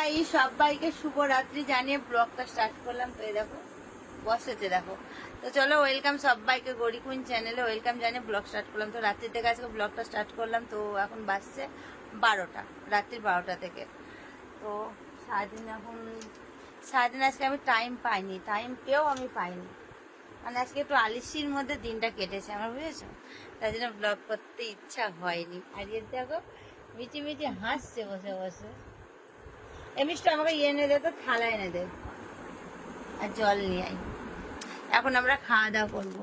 Guys, সবাইকে শুভরাত্রি জানিয়ে ব্লগটা স্টার্ট করলাম। তো এই দেখো বসেছে, দেখো। তো চলো, ওয়েলকাম সবাইকে গৌরীকুঞ্জ চ্যানেলে ওয়েলকাম জানিয়ে ব্লগ স্টার্ট করলাম। তো রাত্রির থেকে আজকে ব্লগটা স্টার্ট করলাম। তো এখন বাজছে 12টা, রাত্রির 12টা থেকে। তো সারাদিন আজকে আমি টাইম পাইনি, টাইম পেয়েও আমি পাইনি, মানে আজকে একটু আলিশির মধ্যে দিনটা কেটেছে আমার, বুঝেছো? তাই জন্য ব্লগ করতে ইচ্ছা হয়নি। আর এর দেখো মিটি মিটি হাসছে বসে বসে। এমনিটা আমাকে এনে দে, তো থালা এনে দে আর জল নিয়ে আই। এখন আমরা খাওয়া দাওয়া করবো।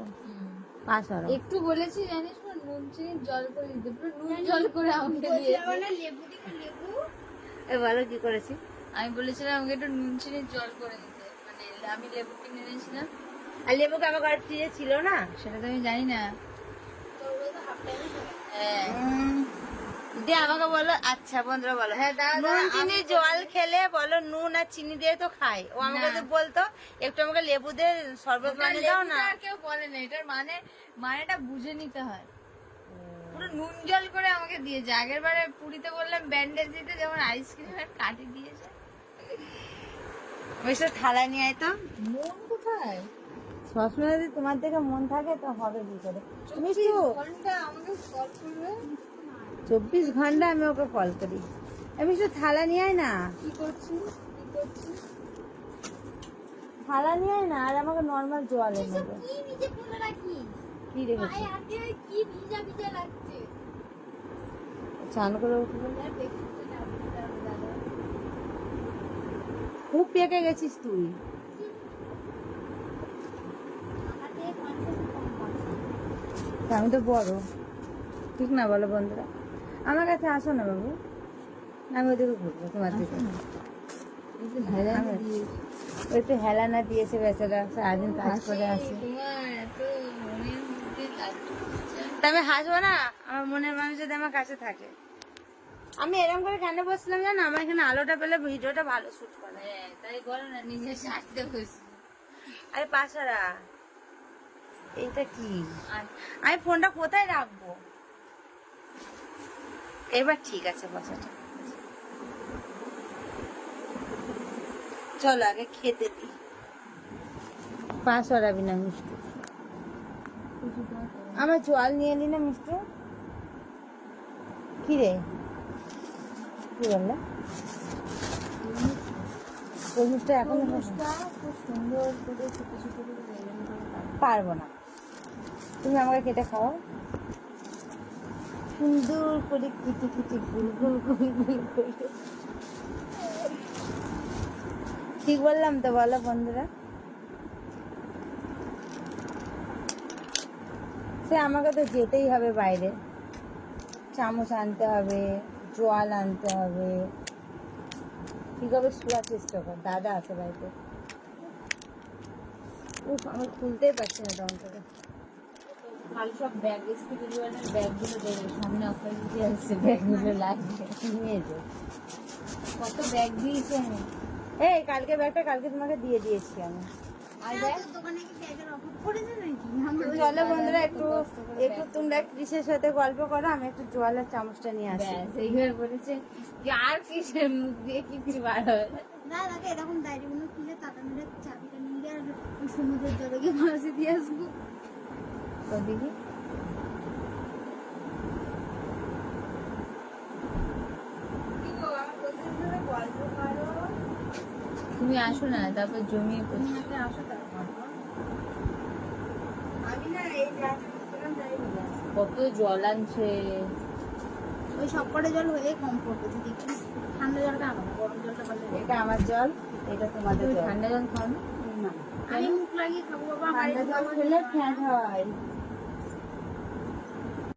একটু বলেছি জানিস না, নুন চিনি জল করে দিতে, পুরো নুন জল করে আমাকে দিয়েছে। লেবু এ বলো কি করেছি? আমি বলেছিলাম আমাকে একটু নুন চিনি জল করে দিতে, মানে আমি লেবু কিনে এনেছিলাম। আর লেবুকে আমার ঘরে ফ্রিজে ছিল না, সেটা তো আমি জানি না। হ্যাঁ দিয়ে আমাকে বলো, আচ্ছা বন্ধুরা বলো, হ্যাঁ, নুন চিনি জল খেলে বলো নুন আর চিনি দিয়ে তো খাই। ও আমাকে তো বলতো একটু আমাকে লেবু দিয়ে শরবত বানিয়ে দাও না। আর কেউ বলে না, এটার মানেটা বুঝে নিতে হয়। পুরো নুন জল করে আমাকে দিয়েছে। আগের বারে পুরীতে বললাম ব্যান্ডেজ দিতে, যেমন আইসক্রিমের কাটি দিয়েছে। ওই সব থালা নিয়ে আয় তো। মন কোথায়? সবসময় যদি তোমার থেকে মন থাকে তো হবে কি করে? তুমি তো ঘন্টা আমাকে কল করবে। 24 ঘন্টা আমি ওকে কল করি। আমি শুধু থালা নিয়ে আয় না, কি করছিস? থালা নিয়ে আয় না, আর আমাকে নর্মাল জল এনে দে। কি নিচে ফেলে রাখিস? কি রেখেছি? পায়ে হাতে কি ভিজা ভিজা লাগছে। চান করে উঠবো। আর দেখতে না দাদা। খুব পেকে গেছিস তুই। হাতে কনফার্ম কম তা আমি তো বড়, ঠিক না বলো বন্ধুরা? আমার কাছে আসো না বাবু, আমি ওদিকে ঘুরবো তোমার দিকে। ওই তো হেলানা দিয়েছে বেচারা, সারাদিন কাজ করে আসে। তোমার এত মনের মধ্যে লাগছে। তা আমি হাসবো না? আমার মনের মানুষ যদি আমার কাছে থাকে। আমি এরকম করে কেন বসলাম জানো? আমার এখানে আলোটা পেলে ভিডিওটা ভালো শুট করে। হ্যাঁ, তাই বলো না, নিজের স্বার্থে বসে। আরে পাশারা, এইটা কি? আমি ফোনটা কোথায় রাখবো? এবার ঠিক আছে, বসাটা। চলো আগে খেতে দিই। পা সরাবি না মিষ্টি, আমার জল নিয়ে নি না মিষ্টি। কি রে, কি বললে? তরমুজটা এখন খুব সুন্দর করে ছোট ছোট করে বেগুন করে কাটো। পারবো না, তুমি আমাকে কেটে খাও সুন্দর করে, কিটি কিটি গুল গুল গুল গুল করে। ঠিক বললাম তো বলো বন্ধুরা? সে আমাকে তো যেতেই হবে বাইরে, চামচ আনতে হবে, জল আনতে হবে। ঠিক হবে, শোয়ার চেষ্টা কর, দাদা আছে বাড়িতে। উফ, আমি খুলতেই পারছি না তখন থেকে। কাল সব ব্যাগ এসে পরিবারের ব্যাগগুলো দেবে, সামনে অফার দিতে আসছে, ব্যাগগুলো লাগবে। নিয়ে যাও। কত ব্যাগ দিয়েছে আমি। এই কালকে ব্যাগটা কালকে তোমাকে দিয়ে দিয়েছি আমি। আর ব্যাগ দোকানে কি ব্যাগের অফার করেছে নাকি? চলো বন্ধুরা, একটু একটু তোমরা কৃষের সাথে গল্প করো, আমি একটু জল আর চামচটা নিয়ে আসি। এইবার বলেছে যে আর কিসের মুখ দিয়ে কিছু বার হবে না। আগে এরকম ডায়েরিগুলো খুলে টাকা মেরে চাবিটা নিয়ে গিয়ে আর সমুদ্রের জলে গিয়ে মাসি দিয়ে আসবো। তো দেখি তুমি আসো না, তারপর জমিয়ে পড়ছি। আসো তারপর। আমি না এই কত জল আনছে। ওই সব কটা জল হয়ে কম পড়বে, যদি একটু ঠান্ডা জলটা আনো, গরম জলটা পারলে। এটা আমার জল, এটা তোমাদের জল। ঠান্ডা জল খাও না? না, আমি মুখ লাগিয়ে খাবো বাবা। ঠান্ডা জল খেলে ফ্যাট হয়।